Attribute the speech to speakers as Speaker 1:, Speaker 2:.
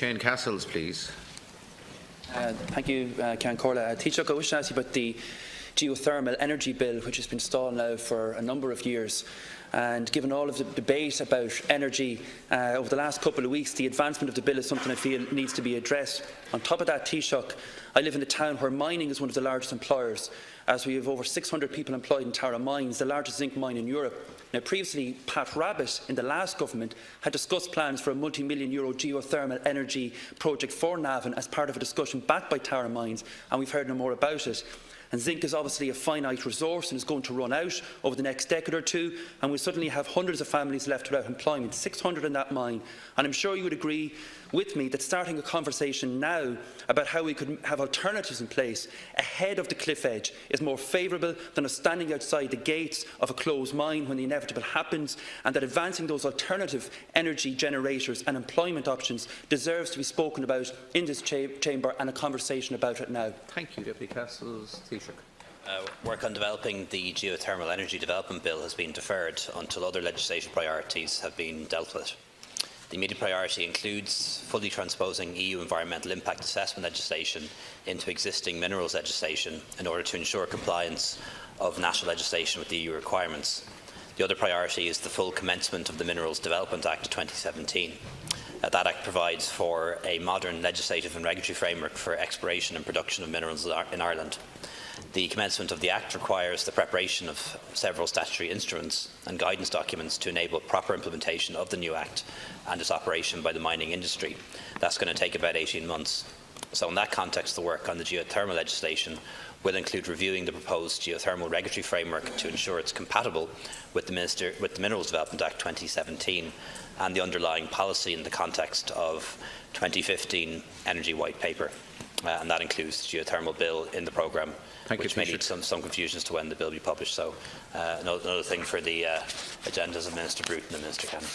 Speaker 1: Shane Cassells, please.
Speaker 2: Thank you, Ceann Comhairle. Taoiseach, I wish to ask you about the geothermal energy bill, which has been stalled now for a number of years. And given all of the debate about energy over the last couple of weeks, the advancement of the bill is something I feel needs to be addressed. On top of that, Taoiseach, I live in a town where mining is one of the largest employers, as we have over 600 people employed in Tara Mines, the largest zinc mine in Europe. Now, previously, Pat Rabbitte in the last government had discussed plans for a multi-million euro geothermal energy project for Navan as part of a discussion backed by Tara Mines, and we've heard no more about it. And zinc is obviously a finite resource and is going to run out over the next decade or two, and we'll suddenly have hundreds of families left without employment, 600 in that mine. And I'm sure you would agree with me that starting a conversation now about how we could have alternatives in place ahead of the cliff edge is more favourable than us standing outside the gates of a closed mine when the inevitable happens, and that advancing those alternative energy generators and employment options deserves to be spoken about in this chamber and a conversation about it now.
Speaker 1: Thank you, Deputy Cassells.
Speaker 3: Work on developing the geothermal energy development bill has been deferred until other legislative priorities have been dealt with. The immediate priority includes fully transposing EU environmental impact assessment legislation into existing minerals legislation in order to ensure compliance of national legislation with the EU requirements. The other priority is the full commencement of the Minerals Development Act of 2017. That Act provides for a modern legislative and regulatory framework for exploration and production of minerals in Ireland. The commencement of the Act requires the preparation of several statutory instruments and guidance documents to enable proper implementation of the new Act and its operation by the mining industry. That's going to take about 18 months. So in that context, the work on the geothermal legislation will include reviewing the proposed geothermal regulatory framework to ensure it's compatible with the Minerals Development Act 2017 and the underlying policy in the context of 2015 Energy White Paper. And that includes the geothermal bill in the programme, which may lead to some confusion as to when the bill will be published. So another thing for the agendas of Minister Bruton and Minister Cannon.